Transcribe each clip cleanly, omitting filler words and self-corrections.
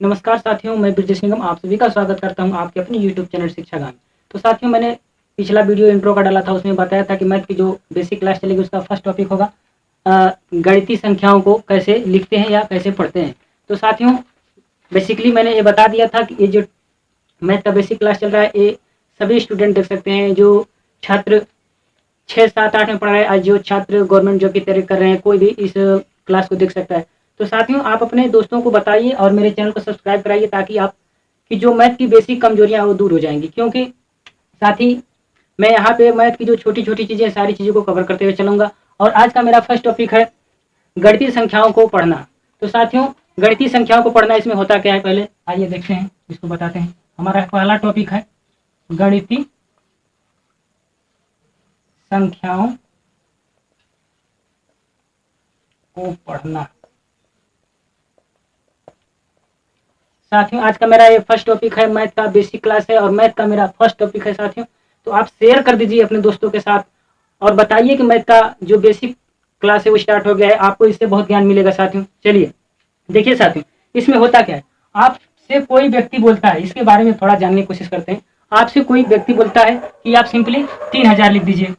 नमस्कार साथियों, मैं ब्रजेश निगम आप सभी का स्वागत करता हूं आपके अपने YouTube चैनल शिक्षागान। तो साथियों, मैंने पिछला वीडियो इंट्रो का डाला था, उसमें बताया था कि मैथ की जो बेसिक क्लास चलेगी उसका फर्स्ट टॉपिक होगा गणितीय संख्याओं को कैसे लिखते हैं या कैसे पढ़ते हैं। तो साथियों, बेसिकली मैंने ये बता दिया था कि ये जो मैथ का बेसिक क्लास चल रहा है ये सभी स्टूडेंट देख सकते हैं। जो छात्र 6, 7, 8 में पढ़ रहे हैं, आज जो छात्र गवर्नमेंट जॉब की तैयारी कर रहे हैं, कोई भी इस क्लास को देख सकता है। तो साथियों, आप अपने दोस्तों को बताइए और मेरे चैनल को सब्सक्राइब कराइए ताकि आप की जो मैथ की बेसिक कमजोरियां वो दूर हो जाएंगी। क्योंकि साथ ही मैं यहाँ पे मैथ की जो छोटी छोटी चीजें सारी चीजों को कवर करते हुए चलूंगा। और आज का मेरा फर्स्ट टॉपिक है गणितीय संख्याओं को पढ़ना। तो साथियों, गणितीय संख्याओं को पढ़ना, इसमें होता क्या है पहले आइए देखते हैं, इसको बताते हैं। हमारा पहला टॉपिक है गणितीय संख्याओं को पढ़ना। साथियों, आज का मेरा ये फर्स्ट टॉपिक है, मैथ का बेसिक क्लास है और मैथ का मेरा फर्स्ट टॉपिक है साथियों। तो आप शेयर कर दीजिए अपने दोस्तों के साथ और बताइए कि मैथ का जो बेसिक क्लास है वो स्टार्ट हो गया है, आपको इससे बहुत ज्ञान मिलेगा साथियों। चलिए देखिए साथियों, इसमें होता क्या है, आपसे कोई व्यक्ति बोलता है, इसके बारे में थोड़ा जानने की कोशिश करते हैं। आपसे कोई व्यक्ति बोलता है कि आप सिंपली 3000 लिख दीजिए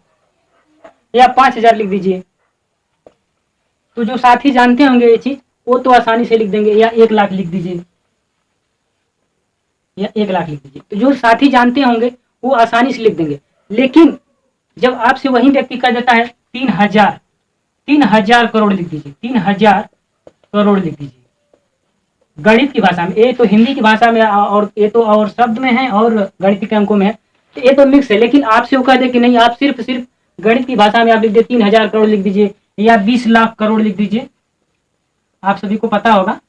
या 5000 लिख दीजिए। तो जो साथी जानते होंगे ये चीज, वो तो आसानी से लिख देंगे, या 1 लाख लिख दीजिए या 1 लाख लिख दीजिए। तो जो साथी जानते होंगे वो आसानी से लिख देंगे। लेकिन जब आपसे वही व्यक्ति कह देता है 3000 करोड़ लिख दीजिए, 3000 करोड़ लिख दीजिए गणित की भाषा में, ये तो हिंदी की भाषा में और ये तो और शब्द में है और गणित के अंकों में है, तो ये तो मिक्स है। लेकिन आपसे वो कह दे कि नहीं, आप सिर्फ गणित की भाषा में आप लिख दे 3000 करोड़ लिख दीजिए या 20 लाख करोड़ लिख दीजिए। आप सभी को पता होगा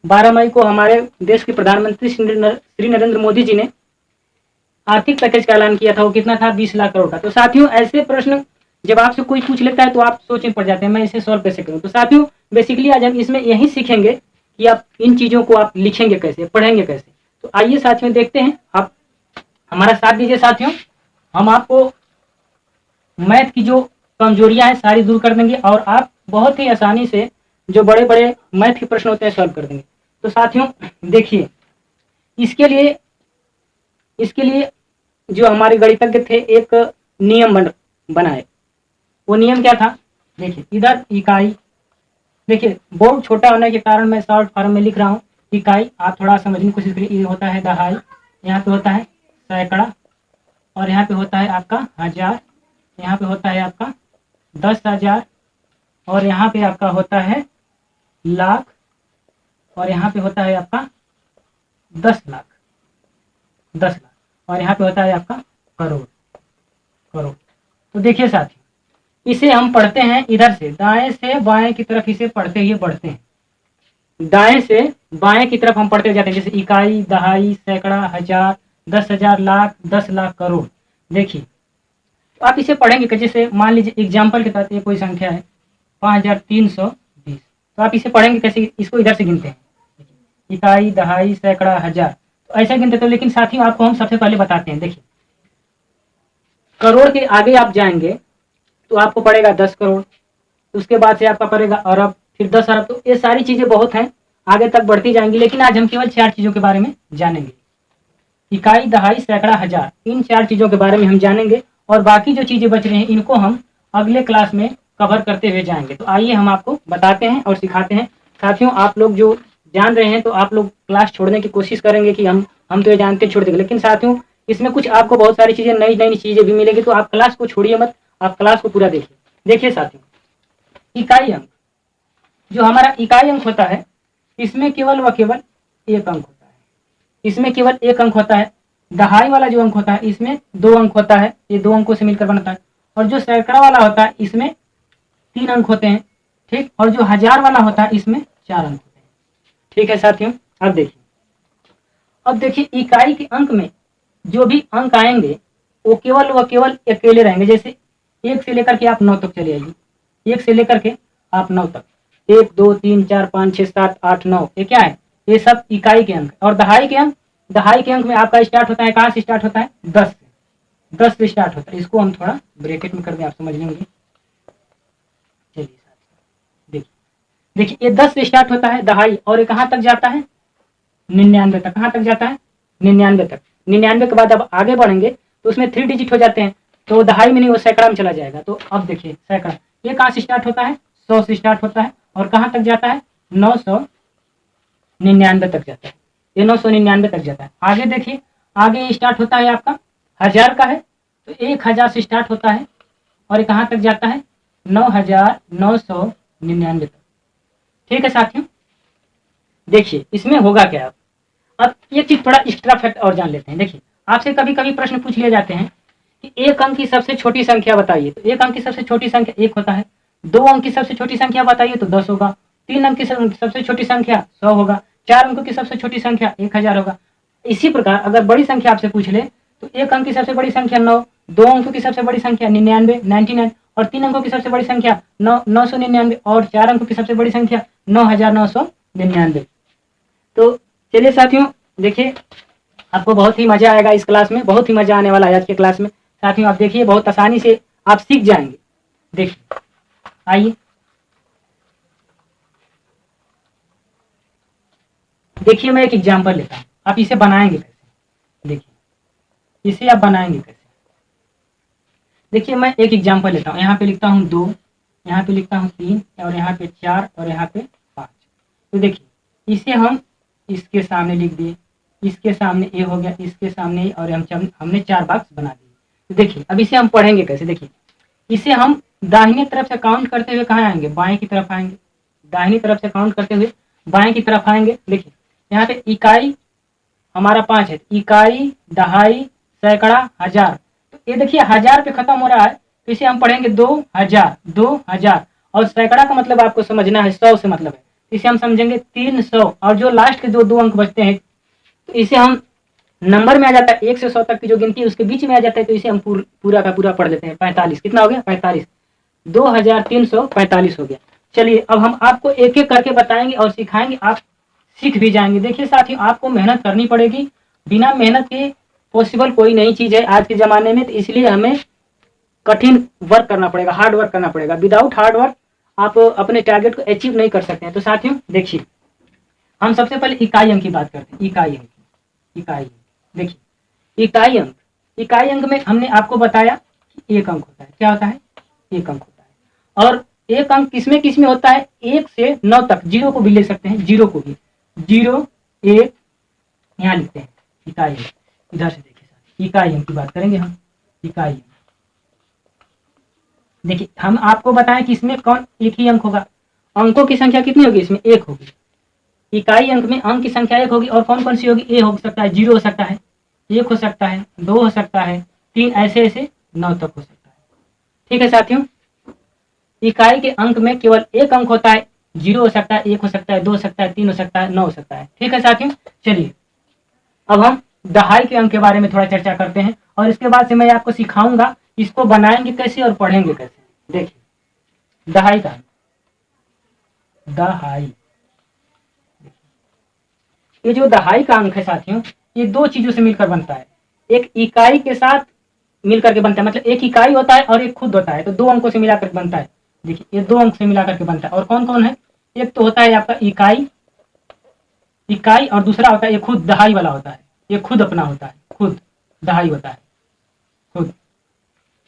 12 मई को हमारे देश के प्रधानमंत्री श्री नरेंद्र मोदी जी ने आर्थिक पैकेज का ऐलान किया था। वो कितना था? 20 लाख करोड़ का। तो साथियों, ऐसे प्रश्न जब आपसे कोई पूछ लेता है तो आप सोच में पड़ जाते हैं मैं इसे सॉल्व कैसे करूं। तो साथियों, बेसिकली आज हम इसमें यही सीखेंगे कि आप इन चीजों को आप लिखेंगे कैसे, पढ़ेंगे कैसे। तो आइए साथियों देखते हैं, आप हमारा साथ दीजिए साथियों। हम आपको मैथ की जो कमजोरियां हैं सारी दूर कर देंगे और आप बहुत ही आसानी से जो बड़े बड़े मैथ के प्रश्न होते हैं सॉल्व कर देंगे। तो साथियों देखिए, इसके लिए जो हमारे गणितज्ञ थे एक नियम बनाए। वो नियम क्या था? देखिए इधर इकाई, देखिए बोर्ड छोटा होने के कारण मैं शॉर्ट फॉर्म में लिख रहा हूँ। इकाई आप थोड़ा समझने की कोशिश करिए। ये होता है दहाई, यहाँ पे होता है सैकड़ा, और यहाँ पे होता है आपका हजार, यहाँ पे होता है आपका 10,000, और यहाँ पे आपका होता है लाख, और यहाँ पे होता है आपका 10 लाख, और यहाँ पे होता है आपका करोड़। तो देखिए साथियों, इसे हम पढ़ते हैं इधर से दाएं से बाएं की तरफ, इसे पढ़ते हुए बढ़ते हैं। दाएं से बाएं की तरफ हम पढ़ते जाते हैं, जैसे इकाई, दहाई, सैकड़ा, हजार, 10,000, लाख, 10 लाख, करोड़। देखिए तो आप इसे पढ़ेंगे कि जैसे मान लीजिए एग्जाम्पल के तहत ये कोई संख्या है 5320, तो आप इसे पढ़ेंगे कैसे? इसको इधर से गिनते हैं, इकाई, दहाई, सैकड़ा, हजार, तो ऐसे गिनते। तो लेकिन साथियों आपको हम सबसे पहले बताते हैं, देखिए करोड़ के आगे आप जाएंगे तो आपको पड़ेगा 10 करोड़, उसके बाद से आपका पड़ेगा अरब, फिर 10 अरब। तो ये सारी चीजें बहुत हैं, आगे तक बढ़ती जाएंगी, लेकिन आज हम केवल 4 चीजों के बारे में जानेंगे। इकाई, दहाई, सैकड़ा, हजार, इन 4 चीजों के बारे में हम जानेंगे और बाकी जो चीजें बच रही हैं इनको हम अगले क्लास में कवर करते हुए जाएंगे। तो आइए हम आपको बताते हैं और सिखाते हैं। साथियों, आप लोग जो जान रहे हैं तो आप लोग क्लास छोड़ने की कोशिश करेंगे कि हम तो ये जानते छोड़ देंगे, लेकिन साथियों इसमें कुछ आपको बहुत सारी चीजें, नई नई चीजें भी मिलेगी। तो आप क्लास को छोड़िए मत, आप क्लास को पूरा देखिए। देखिए साथियों, इकाई अंक, जो हमारा इकाई अंक होता है इसमें केवल व केवल 1 अंक होता है, इसमें केवल 1 अंक होता है। दहाई वाला जो अंक होता है इसमें 2 अंक होता है, ये 2 अंकों से मिलकर बनता है। और जो सैकड़ा वाला होता है इसमें 3 अंक होते हैं, ठीक। और जो हजार वाला होता है इसमें 4 अंक होते हैं, ठीक है साथियों। अब देखिए इकाई के अंक में जो भी अंक आएंगे वो केवल व केवल अकेले रहेंगे। जैसे 1 से लेकर के आप 9 तक चले आइए, 1 से लेकर के आप 9 तक, 1 2 3 4 5 6 7 8 9, ये क्या है? ये सब इकाई के अंक। और दहाई के अंक में आपका स्टार्ट होता है, कहाँ से स्टार्ट होता है? 10 से स्टार्ट होता है। इसको हम थोड़ा ब्रैकेट में कर दें, आप समझ लेंगे। चलिए देखिए ये 10 से स्टार्ट होता है दहाई, और ये कहाँ तक जाता है? 99 तक। कहाँ तक जाता है? 99 तक। 99 के बाद अब आगे बढ़ेंगे तो उसमें 3 डिजिट हो जाते हैं, तो दहाई में नहीं, वो सैकड़ा में चला जाएगा। तो अब देखिए सैकड़ा ये कहाँ से स्टार्ट होता है? 100 से स्टार्ट होता है और कहाँ तक जाता है? 999 तक जाता है। ये 999 तक जाता है। आगे देखिए, आगे स्टार्ट होता है आपका 1000 का है, तो 1000 से स्टार्ट होता है और ये कहाँ तक जाता है? 9999 तक। ठीक है साथियों, देखिए इसमें होगा क्या। अब ये चीज थोड़ा एक्स्ट्रा फैक्ट और जान लेते हैं। देखिए आपसे कभी कभी प्रश्न पूछ लिए जाते हैं कि एक अंक की सबसे छोटी संख्या बताइए, तो एक अंक की सबसे छोटी संख्या 1 होता है। 2 अंक की सबसे छोटी संख्या बताइए तो 10 होगा। 3 अंक की सबसे छोटी संख्या 100 होगा। 4 अंकों की सबसे छोटी संख्या 1000 होगा। इसी प्रकार अगर बड़ी संख्या आपसे पूछ ले तो 1 अंक की सबसे बड़ी संख्या 9, 2 अंकों की सबसे बड़ी संख्या 99 और 3 अंकों की सबसे बड़ी संख्या 999 और 4 अंकों की सबसे बड़ी संख्या 9999। तो चलिए साथियों, देखिए आपको बहुत ही मजा आएगा इस क्लास में, बहुत ही मजा आने वाला है आज के क्लास में। साथियों आप देखिए बहुत आसानी से आप सीख जाएंगे। देखिए आइए, देखिए मैं एक एग्जांपल लेता हूँ, आप इसे बनाएंगे कैसे। देखिए इसे आप बनाएंगे कैसे। देखिए मैं एक एग्जांपल लेता हूँ, यहाँ पे लिखता हूँ 2, यहाँ पे लिखता हूँ 3 और यहाँ पे 4 और यहाँ पे 5। तो देखिए इसे हम इसके सामने लिख दिए, इसके सामने ए हो गया, इसके सामने और हमने 4 बॉक्स बना दिए। तो देखिए अब इसे हम पढ़ेंगे कैसे। देखिए इसे हम दाहिने तरफ से काउंट करते हुए कहाँ आएंगे? बाएं की तरफ आएंगे। दाहिनी तरफ से काउंट करते हुए बाएं की तरफ आएंगे। देखिए यहाँ पे इकाई हमारा 5 है, इकाई, दहाई, सैकड़ा, हजार। तो ये देखिए 1000 पे खत्म हो रहा है, तो इसे हम पढ़ेंगे 2000, 2000। और सैकड़ा का मतलब आपको समझना है, 100 से मतलब है, इसे हम समझेंगे 300। और जो लास्ट के दो अंक बचते हैं तो इसे हम नंबर में आ जाता है 1 से 100 तक की जो गिनती है उसके बीच में आ जाता है, तो इसे हम पूरा का पूरा पढ़ लेते हैं। 45 कितना हो गया? 45। 2345 हो गया। चलिए अब हम आपको एक एक करके बताएंगे और सिखाएंगे, आप सीख भी जाएंगे। देखिए साथियों आपको मेहनत करनी पड़ेगी, बिना मेहनत के पॉसिबल कोई नई चीज है आज के जमाने में, तो इसलिए हमें कठिन वर्क करना पड़ेगा, हार्ड वर्क करना पड़ेगा। विदाउट हार्ड वर्क आप अपने टारगेट को अचीव नहीं कर सकते हैं। तो साथियों देखिए हम सबसे पहले इकाई अंक की बात करते हैं। इकाई अंक, इकाई देखिए इकाई अंक में हमने आपको बताया कि 1 अंक होता है। क्या होता है? 1 अंक होता है। और 1 अंक किसमें किसमें होता है? 1 से 9 तक। 0 को भी ले सकते हैं, 0 को भी, 0 1 यहाँ लिखते हैं इकाई अंक। इधर से देखिए इकाई अंक की बात करेंगे हम। इकाई अंक देखिए हम आपको बताएं कि इसमें कौन एक ही अंक होगा। अंकों की संख्या कितनी होगी? इसमें 1 होगी। इकाई अंक में अंक की संख्या 1 होगी और कौन कौन सी होगी? ए हो सकता है, 0 हो सकता है, 1 हो सकता है, 2 हो सकता है, 3, ऐसे ऐसे 9 तक हो सकता है। ठीक है साथियों, इकाई के अंक में केवल 1 अंक होता है। 0 हो सकता है, 1 हो सकता है, 2 हो सकता है, 3 हो सकता है, 9 हो सकता है। ठीक है साथियों, चलिए अब हम दहाई के अंक के बारे में थोड़ा चर्चा करते हैं और इसके बाद से मैं आपको सिखाऊंगा इसको बनाएंगे कैसे और पढ़ेंगे कैसे। देखिए दहाई का, दहाई, ये जो दहाई का अंक है साथियों, ये 2 चीजों से मिलकर बनता है। एक इकाई के साथ मिलकर के बनता है, मतलब एक इकाई होता है और एक खुद होता है, तो 2 अंकों से मिलाकर बनता है। देखिए ये 2 अंक से मिलाकर के बनता है। और कौन कौन है? एक तो होता है आपका इकाई, इकाई, और दूसरा होता है ये खुद, दहाई वाला होता है। ये खुद अपना होता है, खुद दहाई होता है, खुद,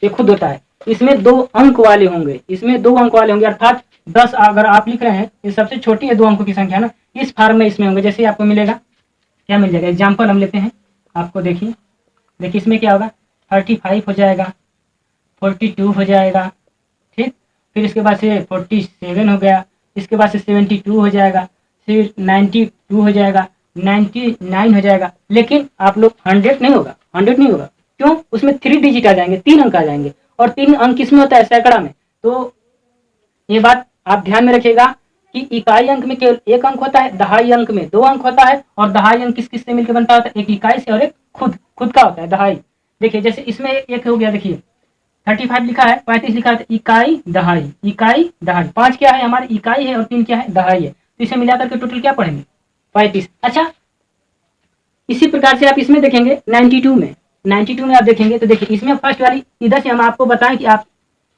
ये खुद होता है। इसमें 2 अंक वाले होंगे, इसमें 2 अंक वाले होंगे, अर्थात 10 अगर आप लिख रहे हैं, ये सबसे छोटी है 2 अंकों की संख्या ना, इस फार्म में इसमें होंगे। जैसे आपको मिलेगा, क्या मिल जाएगा? एग्जाम्पल हम लेते हैं आपको, देखिए देखिए इसमें क्या होगा? 35 हो जाएगा, 42 हो जाएगा, ठीक। फिर इसके बाद से 47 हो गया, इसके बाद से 72 हो जाएगा, फिर 92 हो जाएगा, 99 हो जाएगा। लेकिन आप लोग 100 नहीं होगा, 100 नहीं होगा। क्यों? उसमें 3 डिजिट आ जाएंगे, 3 अंक आ जाएंगे, और 3 अंक किसमें होता है? सैकड़ा में। तो ये बात आप ध्यान में रखिएगा कि इकाई अंक में केवल 1 अंक होता है, दहाई अंक में 2 अंक होता है। और दहाई अंक किस किस से मिलकर बनता होता है? एक इकाई से और एक खुद का होता है दहाई। देखिए जैसे इसमें एक हो गया, देखिए 35 लिखा है, 35 लिखा है, तो इकाई दहाई, इकाई दहाई। 5 क्या है? हमारी इकाई है और 3 क्या है? दहाई है। तो इसे मिलाकर के टोटल क्या पढ़ेंगे? 35। अच्छा, इसी प्रकार से आप इसमें देखेंगे 92 में आप देखेंगे तो देखिए इसमें फर्स्ट वाली, इधर से हम आपको बताएं कि आप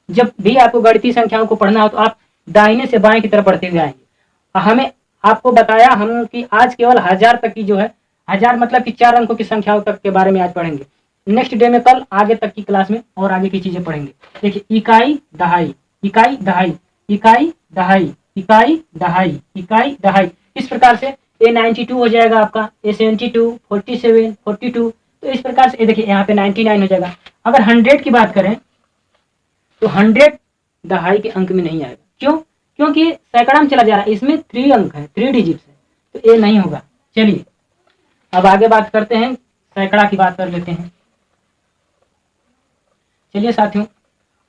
जब भी आपको गणितीय संख्याओं को पढ़ना हो तो आप दाहिने से बाएं की तरफ बढ़ते हुए आएंगे। हमें आपको बताया हम कि आज केवल 1000 तक की जो है, 1000 मतलब कि 4 अंकों की संख्याओं तक के बारे में आज पढ़ेंगे। नेक्स्ट डे में कल आगे तक की क्लास में और आगे की चीजें पढ़ेंगे। देखिए इकाई दहाई, इकाई दहाई, इकाई दहाई, इकाई दहाई, इकाई दहाई, इस प्रकार से A92 हो जाएगा आपका, A72, 47, 42, तो इस प्रकार से देखिए यहाँ पे 99 हो जाएगा। अगर 100 की बात करें तो 100 दहाई के अंक में नहीं आएगा। क्यों? क्योंकि सैकड़ा में चला जा रहा है, इसमें 3 अंक है, 3 डिजिट्स है, तो ये नहीं होगा। चलिए अब आगे बात करते हैं, सैकड़ा की बात कर लेते हैं। चलिए साथियों,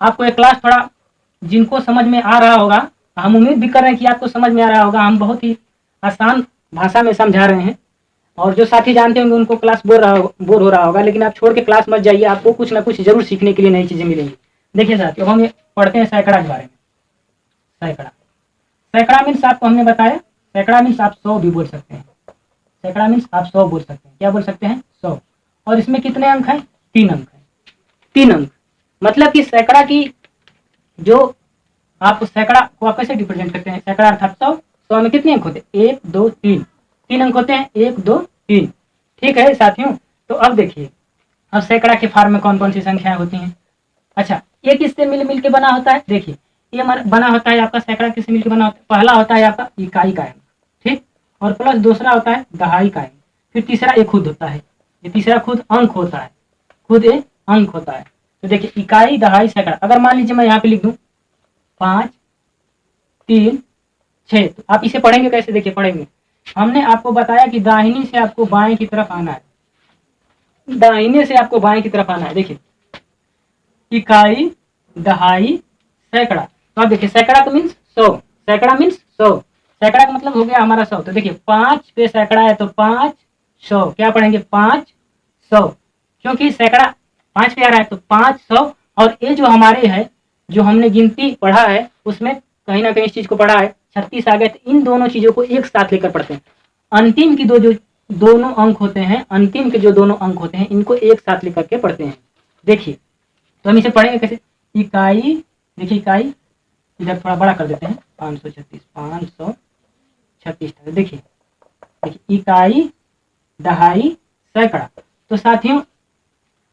आपको एक क्लास थोड़ा जिनको समझ में आ रहा होगा, हम उम्मीद भी कर रहे हैं कि आपको समझ में आ रहा होगा। हम बहुत ही आसान भाषा में समझा रहे हैं, और जो साथी जानते होंगे उनको क्लास बोर हो रहा होगा, लेकिन आप छोड़ के क्लास मत जाइए, आपको कुछ ना कुछ जरूर सीखने के लिए नई चीजें मिलेंगी। देखिए साथियों, हम पढ़ते हैं सैकड़ा के बारे में। सैकड़ा, सैकड़ा मीन्स आपको हमने बताया, सैकड़ा मीन्स आप 100 भी बोल सकते हैं। सैकड़ा मीन्स आप 100 बोल सकते हैं। क्या बोल सकते हैं? 100। और इसमें कितने अंक हैं? 3 अंक हैं। 3 अंक मतलब कि सैकड़ा की जो आप सैकड़ा को आप कैसे रिप्रेजेंट करते हैं? सैकड़ा अर्थात 100। 100 में कितने अंक होते हैं? 1 2 3, 3 अंक होते हैं, 1 2 3। ठीक है साथियों, तो अब देखिए, अब सैकड़ा के फॉर्म में कौन कौन सी संख्याएं होती हैं। अच्छा, ये किससे मिल के बना होता है? देखिए ये बना होता है आपका, सैकड़ा किससे मिलकर बना होता है? पहला होता है आपका इकाई का अंक, ठीक, और प्लस दूसरा होता है दहाई का अंक, फिर तीसरा एक खुद होता है, ये तीसरा खुद अंक होता है, खुद एक अंक होता है। तो देखिए इकाई दहाई सैकड़ा, अगर मान लीजिए मैं यहाँ पे लिख दूं 5 3 6, तो आप इसे पढ़ेंगे कैसे? देखिए पढ़ेंगे, हमने आपको बताया कि दाहिनी से आपको बाएं की तरफ आना है, दाहिने से आपको बाएं की तरफ आना है। देखिए इकाई दहाई सैकड़ा, तो आप देखिए सैकड़ा का मीन्स 100, सैकड़ा मीन्स 100, सैकड़ा का मतलब हो गया हमारा 100। तो देखिए 5 पे सैकड़ा है तो 5 100, क्या पढ़ेंगे? 5 100, क्योंकि सैकड़ा 5 पे आ रहा है तो 5 100। और ये जो हमारे है, जो हमने गिनती पढ़ा है उसमें कहीं ना कहीं इस चीज को पढ़ा है, 36 आ गए, तो इन दोनों चीजों को एक साथ लेकर पढ़ते हैं। अंतिम की जो दोनों अंक होते हैं, अंतिम के जो दोनों अंक होते हैं, इनको एक साथ लेकर के पढ़ते हैं। देखिए तो हम इसे पढ़ेंगे कैसे? इकाई, देखिए इकाई इधर थोड़ा बड़ा कर देते हैं, 536, 536। देखिए देखिए इकाई दहाई सैकड़ा। तो साथियों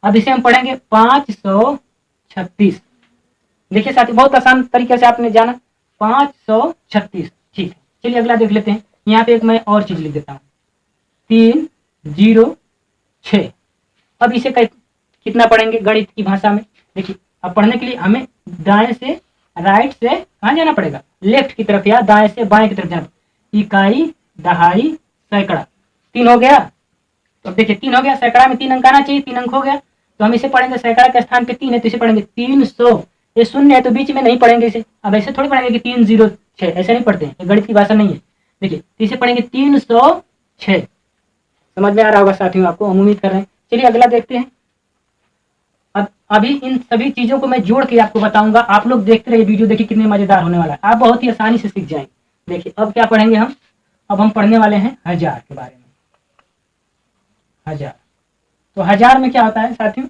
अब इसे हम पढ़ेंगे 536। देखिए साथियों बहुत आसान तरीके से आपने जाना, 536। ठीक है, चलिए अगला देख लेते हैं। यहाँ पे एक मैं और चीज लिख देता हूँ, 306। अब इसे कितना पढ़ेंगे गणित की भाषा में? देखिए अब पढ़ने के लिए हमें दाएं से, राइट से कहाँ जाना पड़ेगा? लेफ्ट की तरफ, या दाएं से बाएं की तरफ जाना। इकाई दहाई सैकड़ा, 3 हो गया। तो देखिए 3 हो गया, सैकड़ा में 3 अंक आना चाहिए, 3 अंक हो गया, तो हम इसे पढ़ेंगे, सैकड़ा के स्थान पे 3 है तो इसे पढ़ेंगे 300। ये शून्य है तो बीच में नहीं पढ़ेंगे इसे, अब ऐसे थोड़ी पढ़ेंगे कि 306, ऐसे नहीं पढ़ते हैं, ये गणित की भाषा नहीं है। देखिए इसे पढ़ेंगे 306। समझ में आ रहा होगा साथियों आपको, हम उम्मीद कर रहे हैं। चलिए अगला देखते हैं। अब अभी इन सभी चीजों को मैं जोड़ के आपको बताऊंगा, आप लोग देखते रहिए वीडियो, देखिए कितने मजेदार होने वाला है, आप बहुत ही आसानी से सीख जाएंगे। देखिए अब क्या पढ़ेंगे हम? अब हम पढ़ने वाले हैं 1000 के बारे में। 1000, तो 1000 में क्या होता है साथियों?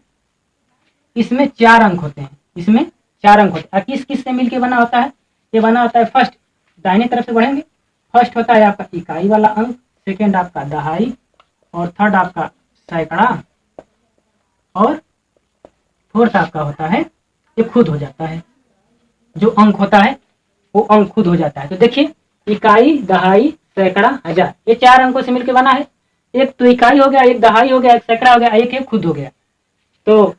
इसमें 4 अंक होते हैं, इसमें 4 अंक होते हैं। किस किस से मिलके बना होता है? ये बना होता है, फर्स्ट दाहिने तरफ से बढ़ेंगे, फर्स्ट होता है आपका इकाई वाला अंक, सेकेंड आपका दहाई, और थर्ड आपका सैकड़ा, और फोर्थ आपका होता है, ये खुद हो जाता है, जो अंक होता है वो अंक खुद हो जाता है। तो देखिए इकाई दहाई सैकड़ा 1000, ये 4 अंकों से मिलकर बना है। एक तो इकाई हो गया, एक दहाई हो गया, एक सैकड़ा हो गया, एक खुद हो गया। तो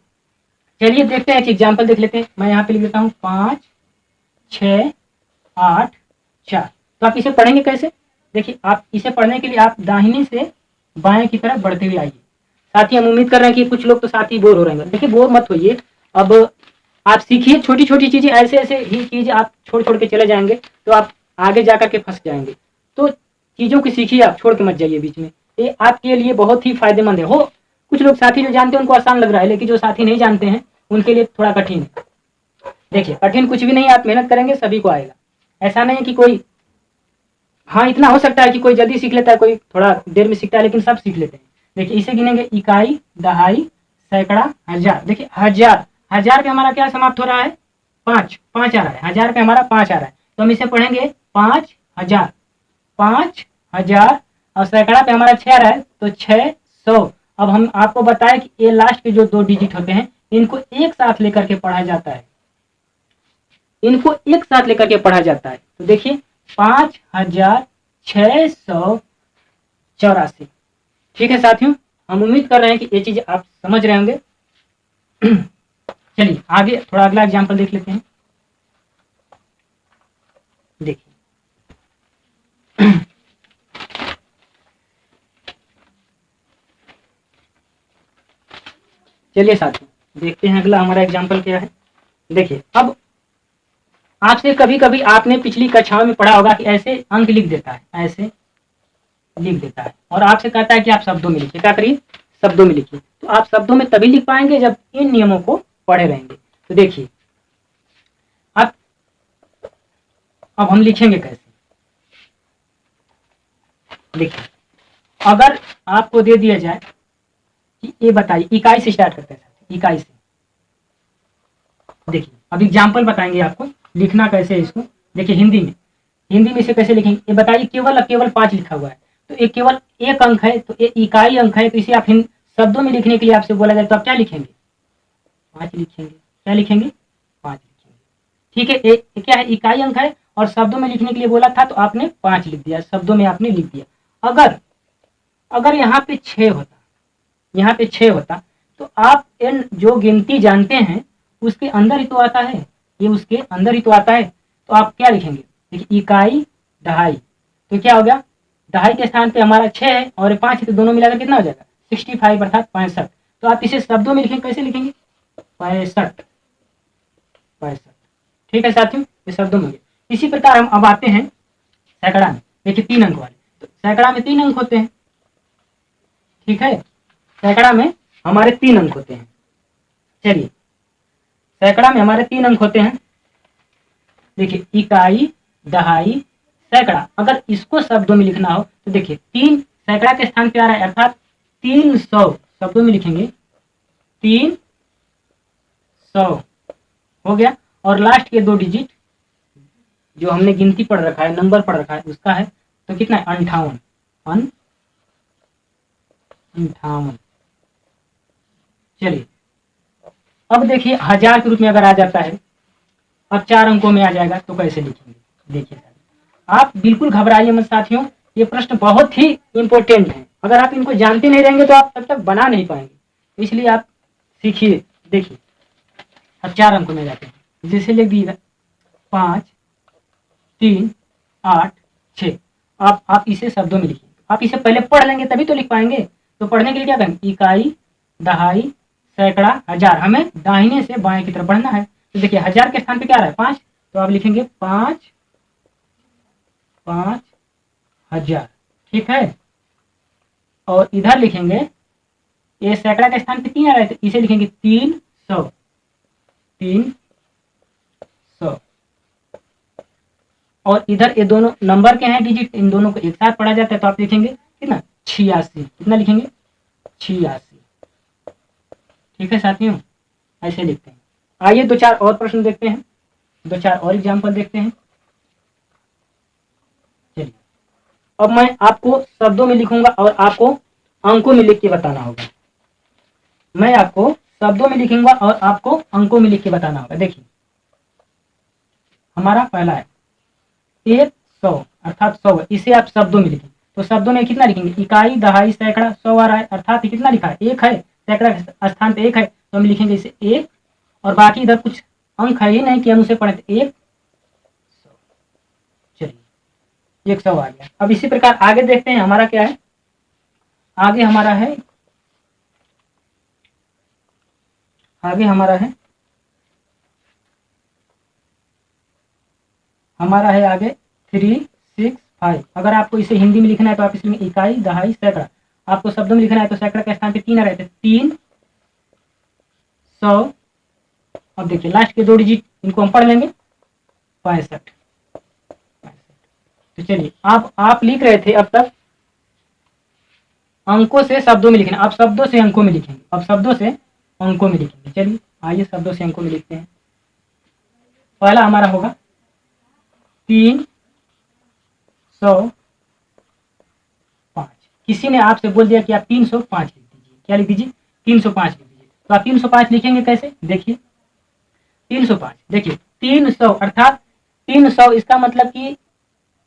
चलिए देखते हैं, एक एग्जाम्पल देख लेते हैं। मैं यहाँ पे लिख देता हूँ 5 6 8 4। तो आप इसे पढ़ेंगे कैसे? देखिए आप इसे पढ़ने के लिए आप दाहिनी से बाएं की तरफ बढ़ते हुए आइए। साथ ही हम उम्मीद कर रहे हैं कि कुछ लोग तो साथ ही बोर हो रहे हैं। देखिए बोर मत होइए, अब आप सीखिए छोटी छोटी चीजें, ऐसे ऐसे ही चीजें आप छोड़ छोड़ के चले जाएंगे तो आप आगे जाकर के फंस जाएंगे। तो चीजों की सीखिए, आप छोड़ के मत जाइए बीच में, ये आपके लिए बहुत ही फायदेमंद है। हो कुछ लोग साथी जो जानते हैं उनको आसान लग रहा है, लेकिन जो साथी नहीं जानते हैं उनके लिए थोड़ा कठिन है। देखिए कठिन कुछ भी नहीं, आप मेहनत करेंगे सभी को आएगा। ऐसा नहीं कि कोई, हाँ इतना हो सकता है कि कोई जल्दी सीख लेता है, कोई थोड़ा देर में सीखता है, लेकिन सब सीख लेते हैं। देखिए इसे गिनेंगे, इकाई दहाई सैकड़ा 1000। देखिए 1000, 1000 पे हमारा क्या समाप्त हो रहा है? 5 5 आ रहा है, 1000 पे हमारा 5 आ रहा है, तो हम इसे पढ़ेंगे 5000। 5000 और सैकड़ा पे हमारा 6 आ रहा है तो 600। अब हम आपको बताएं कि ये लास्ट के जो 2 डिजिट होते हैं इनको एक साथ लेकर के पढ़ा जाता है, इनको एक साथ लेकर के पढ़ा जाता है। तो देखिए 5684। ठीक है साथियों, हम उम्मीद कर रहे हैं कि ये चीज आप समझ रहे होंगे। चलिए आगे थोड़ा अगला एग्जाम्पल देख लेते हैं। देखिए चलिए साथियों देखते हैं अगला हमारा एग्जाम्पल क्या है। देखिए अब आपसे कभी कभी आपने पिछली कक्षाओं में पढ़ा होगा कि ऐसे अंक लिख देता है, ऐसे लिख देता है और आपसे कहता है कि आप शब्दों में लिखिए। क्या करिए, शब्दों में लिखिए। तो आप शब्दों में तभी लिख पाएंगे जब इन नियमों को पढ़े रहेंगे। तो देखिए अब हम लिखेंगे कैसे। देखिए अगर आपको दे दिया जाए कि ये बताइए, इकाई से स्टार्ट करते हैं, इकाई से। देखिए अब एग्जाम्पल बताएंगे आपको लिखना कैसे है इसको। देखिए हिंदी में इसे कैसे लिखेंगे ये बताइए। केवल 5 लिखा हुआ है तो ये केवल एक अंक है, तो ये इकाई अंक है, तो इसे आप शब्दों में लिखने के लिए आपसे बोला जाए तो आप क्या लिखेंगे, 5 लिखेंगे। क्या लिखेंगे, 5 लिखेंगे। ठीक है, ये क्या है, इकाई अंक है और शब्दों में लिखने के लिए बोला था तो आपने 5 लिख दिया, शब्दों में आपने लिख दिया। अगर यहाँ पे 6 होता, यहाँ पे 6 होता तो आप इन जो गिनती जानते हैं उसके अंदर ही तो आता है, ये उसके अंदर ही तो आता है। तो आप क्या लिखेंगे, देखिए इकाई दहाई, तो क्या हो गया, दहाई के स्थान पे हमारा 6 है और 5 है तो दोनों मिलाकर कितना हो जाएगा 65 अर्थात 65। तो आप इसे शब्दों में लिखेंगे, कैसे लिखेंगे 65। ठीक है साथियों, ये शब्दों में। इसी प्रकार हम अब आते हैं सैकड़ा में। देखिए 3 अंक वाले, तो सैकड़ा में 3 अंक होते हैं। ठीक है, सैकड़ा में हमारे 3 अंक होते हैं। चलिए सैकड़ा में हमारे 3 अंक होते हैं। देखिए इकाई दहाई सैकड़ा, अगर इसको शब्दों में लिखना हो तो देखिए 3 सैकड़ा के स्थान पे आ रहा है अर्थात 300 शब्दों में लिखेंगे 300 हो गया। और लास्ट के 2 डिजिट जो हमने गिनती पढ़ रखा है, नंबर पढ़ रखा है, उसका है तो कितना है 58। 58। चलिए अब देखिए 1000 के रूप में अगर आ जाता है, अब 4 अंकों में आ जाएगा तो कैसे लिखेंगे। देखिए आप बिल्कुल घबराइए मत साथियों, ये प्रश्न बहुत ही इंपॉर्टेंट है। अगर आप इनको जानते नहीं रहेंगे तो आप तब तक बना नहीं पाएंगे, इसलिए आप सीखिए। देखिए अब 4 अंकों में जाते हैं, जैसे लिख दिएगा 5 3 8 6। आप इसे शब्दों में लिखिए। आप इसे पहले पढ़ लेंगे तभी तो लिख पाएंगे। तो पढ़ने के लिए क्या करेंगे, इकाई दहाई सैकड़ा हजार, हमें दाहिने से बाएं की तरफ बढ़ना है। तो देखिए 1000 के स्थान पे क्या आ रहा है 5, तो आप लिखेंगे 5000। ठीक है, और इधर लिखेंगे, ये सैकड़ा के स्थान पे 3 आ रहा है तो इसे लिखेंगे 300। और इधर ये दोनों नंबर के हैं डिजिट, इन दोनों को एक साथ पढ़ा जाता है तो आप लिखेंगे कितना 86। कितना लिखेंगे 86। ठीक है साथियों, ऐसे लिखते हैं। आइए 2-4 और प्रश्न देखते हैं, 2-4 और एग्जाम्पल देखते हैं। चलिए अब मैं आपको शब्दों में लिखूंगा और आपको अंकों में लिख के बताना होगा। मैं आपको शब्दों में लिखूंगा और आपको अंकों में लिख के बताना होगा। देखिए हमारा पहला है 100 अर्थात 100, इसे आप शब्दों में लिखें। तो शब्दों में कितना लिखेंगे, इकाई दहाई सैकड़ा 100 आ रहा है अर्थात कितना लिखा है 1 है, सैकड़ा के स्थान पे 1 है तो हम लिखेंगे इसे 1, और बाकी इधर कुछ अंक है ही नहीं कि हम उसे पढ़े, 100। चलिए 100 आ गया। अब इसी प्रकार आगे देखते हैं हमारा क्या है। आगे हमारा है आगे 365। अगर आपको इसे हिंदी में लिखना है तो आप इसमें इकाई दहाई सैकड़ा, आपको शब्दों में लिखना है तो सैकड़ा के स्थान पे 3 आ रहे थे 300। अब देखिए लास्ट के 2 डिजिट इनको हम पढ़ लेंगे 65। तो चलिए आप लिख रहे थे अब तक अंकों से शब्दों में लिखना, अब शब्दों से अंकों में लिखेंगे, अब शब्दों से अंकों में लिखेंगे। चलिए आइए शब्दों से अंकों में लिखते हैं। पहला हमारा होगा 300 किसी ने आपसे बोल दिया कि आप 305 लिख दीजिए, क्या लिख दीजिए, 305 लिख दीजिए, तो आप 305 लिखेंगे कैसे, देखिए 305, देखिए 300 अर्थात 300, इसका मतलब कि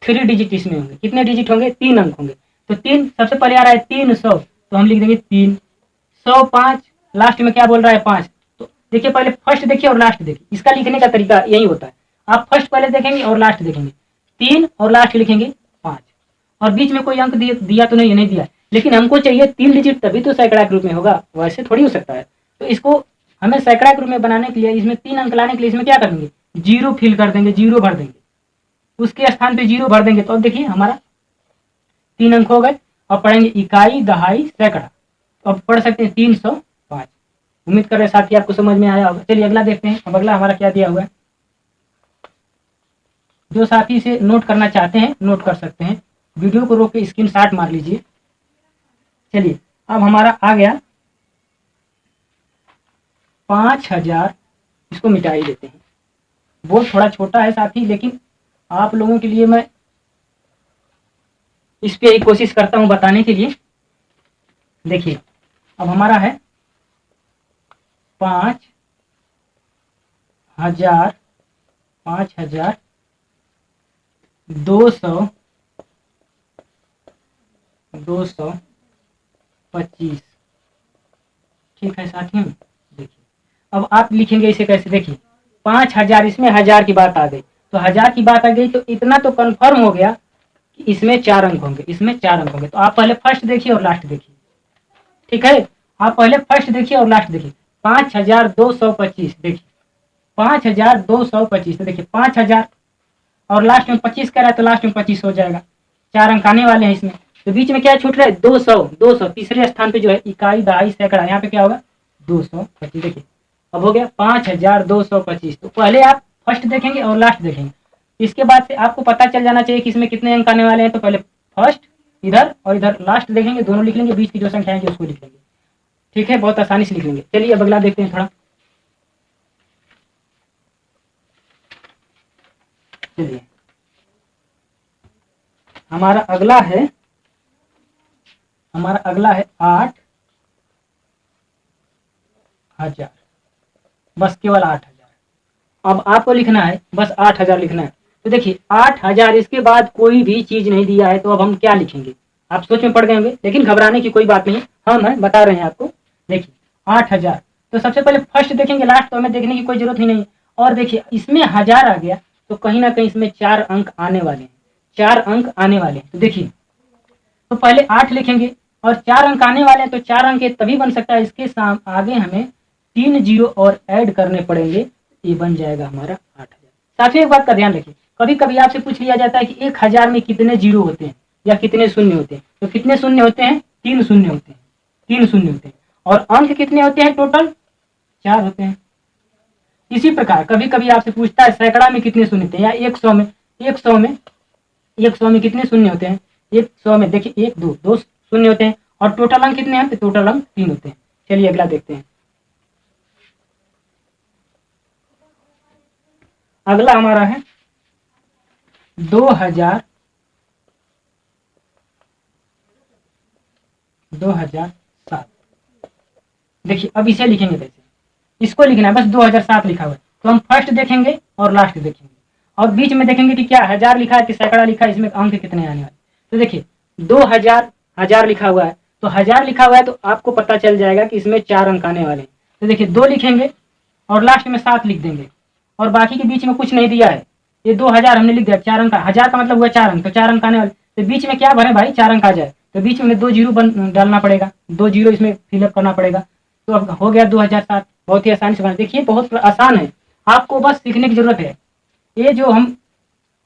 3 डिजिट इसमें होंगे, कितने डिजिट होंगे, 3 अंक होंगे। तो 3 सबसे पहले आ रहा है 300, तो हम लिख देंगे 305, लास्ट में क्या बोल रहा है 5। तो देखिए पहले फर्स्ट देखिए और लास्ट देखिए, इसका लिखने का तरीका यही होता है, आप फर्स्ट पहले देखेंगे और लास्ट देखेंगे, 3 और लास्ट लिखेंगे 5, और बीच में कोई अंक दिया तो नहीं दिया, लेकिन हमको चाहिए 3 डिजिट, तभी तो सैकड़ा के रूप में होगा, वैसे थोड़ी हो सकता है। तो इसको हमें सैकड़ा के रूप में बनाने के लिए, इसमें 3 अंक लाने के लिए इसमें क्या करेंगे, जीरो फिल कर देंगे, जीरो भर देंगे, उसके स्थान पे जीरो भर देंगे, तो अब देखिए हमारा 3 अंक हो गए। अब पढ़ेंगे इकाई, दहाई, सैकड़ा, तो अब पढ़ सकते हैं 305। उम्मीद कर रहे हैं साथी आपको समझ में आया होगा। चलिए अगला देखते हैं, अब अगला हमारा क्या दिया हुआ है। जो साथी से नोट करना चाहते हैं नोट कर सकते हैं, वीडियो को रोक के स्क्रीनशॉट मार लीजिए। चलिए अब हमारा आ गया 5000, इसको मिटा ही देते हैं, वो थोड़ा छोटा है साथी, लेकिन आप लोगों के लिए मैं इस पे ही कोशिश करता हूं बताने के लिए। देखिए अब हमारा है 5000, 5200, 225, ठीक है साथियों। देखिए अब आप लिखेंगे इसे कैसे, देखिए 5000, इसमें 1000 की बात आ गई, तो 1000 की बात आ गई तो इतना तो कंफर्म हो गया कि इसमें 4 अंक होंगे, इसमें 4 अंक होंगे। तो आप पहले फर्स्ट देखिए और लास्ट देखिए, ठीक है, आप पहले फर्स्ट देखिए और लास्ट देखिए। 5225, देखिए 5225, तो देखिए 5000 और लास्ट में 25 कह रहा है, तो लास्ट में 25 हो जाएगा, 4 अंक आने वाले हैं इसमें। तो बीच में क्या छूट रहा है, 200, 200 तीसरे स्थान पे जो है इकाई, दहाई, सैकड़ा, यहाँ पे क्या होगा 225। देखिए अब हो गया 5225। तो पहले आप फर्स्ट देखेंगे और लास्ट देखेंगे, इसके बाद से आपको पता चल जाना चाहिए कि इसमें कितने अंक आने वाले हैं। तो पहले फर्स्ट इधर और इधर लास्ट देखेंगे, दोनों लिख लेंगे, बीच की जो संख्या है उसको लिख लेंगे, ठीक है, बहुत आसानी से लिख लेंगे। चलिए अब अगला देखते हैं थोड़ा। चलिए हमारा अगला है 8000, बस केवल 8000। अब आपको लिखना है बस 8000 लिखना है। तो देखिए 8000, इसके बाद कोई भी चीज नहीं दिया है, तो अब हम क्या लिखेंगे, आप सोच में पड़ गए होंगे, लेकिन घबराने की कोई बात नहीं है, हम है बता रहे हैं आपको। देखिए 8000, तो सबसे पहले फर्स्ट देखेंगे, लास्ट तो हमें देखने की कोई जरूरत ही नहीं। और देखिए इसमें 1000 आ गया, तो कहीं ना कहीं इसमें 4 अंक आने वाले हैं, 4 अंक आने वाले हैं। तो देखिए तो पहले 8 लिखेंगे और 4 अंक आने वाले हैं, तो 4 अंक तभी बन सकता है, इसके आगे हमें 3 जीरो और ऐड करने पड़ेंगे, ये बन जाएगा हमारा 8000। साथियों एक बात का ध्यान रखिए, कभी कभी आपसे पूछ लिया जाता है कि 1000 में कितने जीरो होते हैं या कितने शून्य होते हैं, तो कितने शून्य होते हैं, 3 शून्य होते हैं, 3 शून्य होते हैं। और अंक कितने होते हैं, टोटल 4 होते हैं। इसी प्रकार कभी कभी आपसे पूछता है सैकड़ा में कितने शून्य होते हैं, या 100 में, 100 में कितने शून्य होते हैं, 100 में देखिए 1 2 2 शून्य होते हैं, और टोटल अंक कितने हैं, तो टोटल अंक 3 होते हैं। चलिए अगला देखते हैं। अगला हमारा है 2007। देखिए अब इसे लिखेंगे कैसे, इसको लिखना है, बस 2007 लिखा हुआ है, तो हम फर्स्ट देखेंगे और लास्ट देखेंगे, और बीच में देखेंगे कि क्या 1000 लिखा है कि सैकड़ा लिखा है, इसमें अंक कितने आने वाले। तो देखिए 2000, 1000 लिखा हुआ है, तो 1000 लिखा हुआ है, तो आपको पता चल जाएगा कि इसमें 4 अंक आने वाले हैं। तो देखिए 2 लिखेंगे और लास्ट में 7 लिख देंगे, और बाकी के बीच में कुछ नहीं दिया है, ये 2000 हमने लिख दिया, 4 अंक, 1000 का मतलब हुआ 4 अंक, तो 4 अंक आने वाले, तो बीच में क्या भरे भाई, 4 अंक आ जाए, तो बीच में 2 जीरो डालना पड़ेगा, 2 जीरो इसमें फिलअप करना पड़ेगा। तो अब हो गया 2007, बहुत ही आसानी से बना। देखिए बहुत आसान है, आपको बस सीखने की जरूरत है। ये जो हम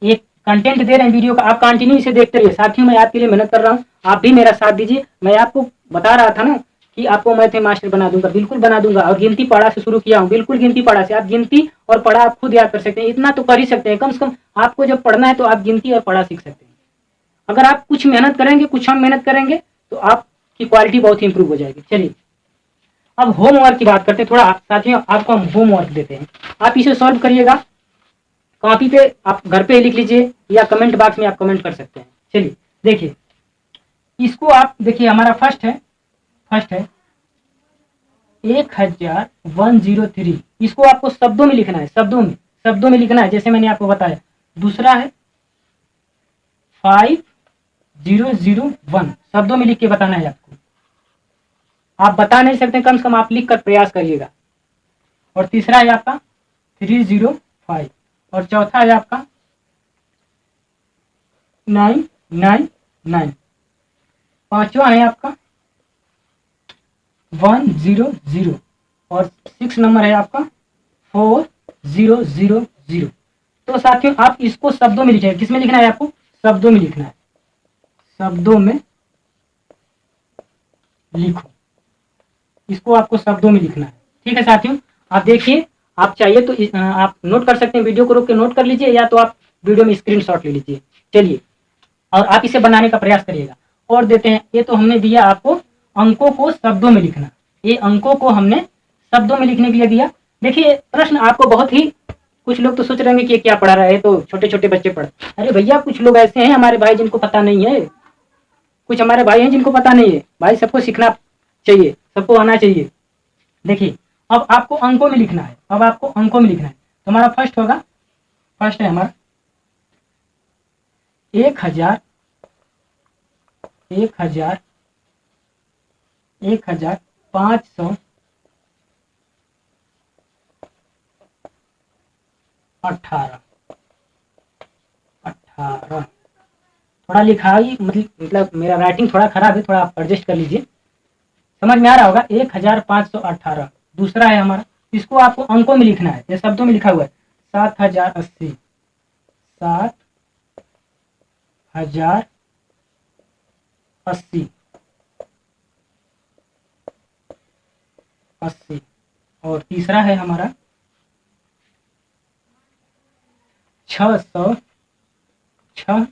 एक कंटेंट दे रहे हैं वीडियो का, आप कंटिन्यू इसे देखते रहिए। साथियों मैं आपके लिए मेहनत कर रहा हूँ, आप भी मेरा साथ दीजिए। मैं आपको बता रहा था ना कि आपको मैथ मास्टर बना दूंगा, बिल्कुल बना दूंगा। और गिनती पढ़ा से शुरू किया हूँ, बिल्कुल गिनती पढ़ा से, आप गिनती और पढ़ा आप खुद याद कर सकते हैं, इतना तो कर ही सकते हैं। कम से कम आपको जब पढ़ना है तो आप गिनती और पढ़ा सीख सकते हैं। अगर आप कुछ मेहनत करेंगे, कुछ हम मेहनत करेंगे, तो आपकी क्वालिटी बहुत ही इंप्रूव हो जाएगी। चलिए अब होमवर्क की बात करते हैं थोड़ा। साथियों आपको हम होमवर्क देते हैं, आप इसे सॉल्व करिएगा, कॉपी पे आप घर पे लिख लीजिए या कमेंट बॉक्स में आप कमेंट कर सकते हैं। चलिए देखिए इसको आप देखिए, हमारा फर्स्ट है 1103। इसको आपको शब्दों में लिखना है, शब्दों में लिखना है, जैसे मैंने आपको बताया। दूसरा है 5001, शब्दों में लिख के बताना है आपको। आप बता नहीं सकते, कम से कम आप लिख कर प्रयास करिएगा। और तीसरा है आपका 305, और चौथा है आपका 999, पांचवा है आपका 100, और 6 नंबर है आपका 4000। तो साथियों, आप इसको शब्दों में लिखिए। किसमें लिखना है आपको? शब्दों में लिखना है, शब्दों में लिखो, इसको आपको शब्दों में लिखना है। ठीक है साथियों, आप देखिए, आप चाहिए तो आप नोट कर सकते हैं, वीडियो को रोक के नोट कर लीजिए, या तो आप वीडियो में स्क्रीनशॉट ले लीजिए। चलिए, और आप इसे बनाने का प्रयास करिएगा। और देते हैं, ये तो हमने दिया आपको अंकों को शब्दों में लिखना, ये अंकों को हमने शब्दों में लिखने के लिए दिया। देखिए, प्रश्न आपको बहुत ही, कुछ लोग तो सोच रहे हैं कि ये क्या पढ़ा रहा है, तो छोटे छोटे बच्चे पढ़। अरे भैया, कुछ लोग ऐसे हैं हमारे भाई जिनको पता नहीं है, कुछ हमारे भाई हैं जिनको पता नहीं है। भाई, सबको सीखना चाहिए, सबको आना चाहिए। देखिए, अब आपको अंकों में लिखना है, तो हमारा फर्स्ट होगा, फर्स्ट है हमारा 1000, 1518। थोड़ा लिखाई, मतलब मेरा राइटिंग थोड़ा खराब है, थोड़ा आप एडजस्ट कर लीजिए। समझ में आ रहा होगा, 1518। दूसरा है हमारा, इसको आपको अंकों में लिखना है, ये शब्दों में लिखा हुआ है 7080, 7080, 80। और तीसरा है हमारा 606,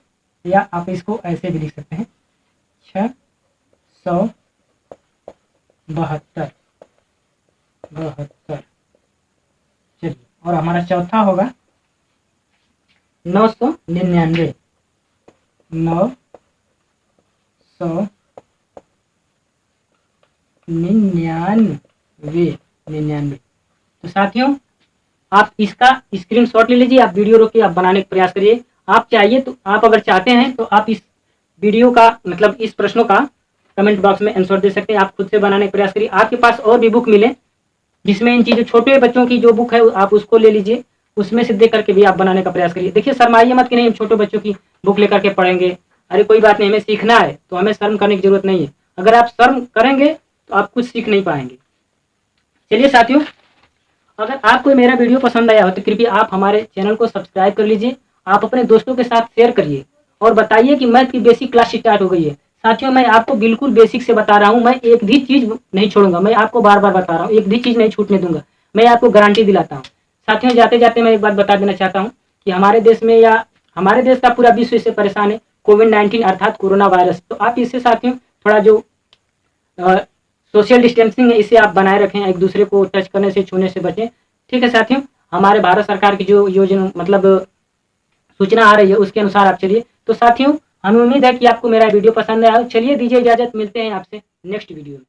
या आप इसको ऐसे भी लिख सकते हैं 672। चलिए, और हमारा चौथा होगा 999, 999। तो साथियों, आप इसका स्क्रीनशॉट ले लीजिए, आप वीडियो रोक के आप बनाने का प्रयास करिए। आप चाहिए तो, आप अगर चाहते हैं तो आप इस वीडियो का, मतलब इस प्रश्नों का कमेंट बॉक्स में आंसर दे सकते हैं। आप खुद से बनाने का प्रयास करिए। आपके पास और भी बुक मिले जिसमें इन चीज़ों, छोटे बच्चों की जो बुक है आप उसको ले लीजिए, उसमें से देख करके भी आप बनाने का प्रयास करिए। देखिए, शर्माइए मत कि नहीं हम छोटे बच्चों की बुक लेकर के पढ़ेंगे। अरे कोई बात नहीं, हमें सीखना है तो हमें शर्म करने की जरूरत नहीं है। अगर आप शर्म करेंगे तो आप कुछ सीख नहीं पाएंगे। चलिए साथियों, अगर आपको मेरा वीडियो पसंद आया हो तो कृपया आप हमारे चैनल को सब्सक्राइब कर लीजिए। आप अपने दोस्तों के साथ शेयर करिए और बताइए कि मैथ की बेसिक क्लास स्टार्ट हो गई है। साथियों, मैं आपको बिल्कुल बेसिक से बता रहा हूँ, मैं एक भी चीज़ नहीं छोड़ूंगा। मैं आपको बार बार बता रहा हूँ, एक भी चीज़ नहीं छूटने दूंगा, मैं आपको गारंटी दिलाता हूँ। साथियों, जाते जाते मैं एक बात बता देना चाहता हूँ कि हमारे देश में, या हमारे देश का पूरा विश्व इससे परेशान है, कोविड-19 अर्थात कोरोना वायरस। तो आप इससे साथियों थोड़ा जो सोशल डिस्टेंसिंग है, इसे आप बनाए रखें, एक दूसरे को टच करने से, छूने से बचें। ठीक है साथियों, हमारे भारत सरकार की जो योजना, मतलब सूचना आ रही है, उसके अनुसार आप चलिए। तो साथियों, हमें उम्मीद है कि आपको मेरा वीडियो पसंद आया। चलिए, दीजिए इजाजत, मिलते हैं आपसे नेक्स्ट वीडियो में।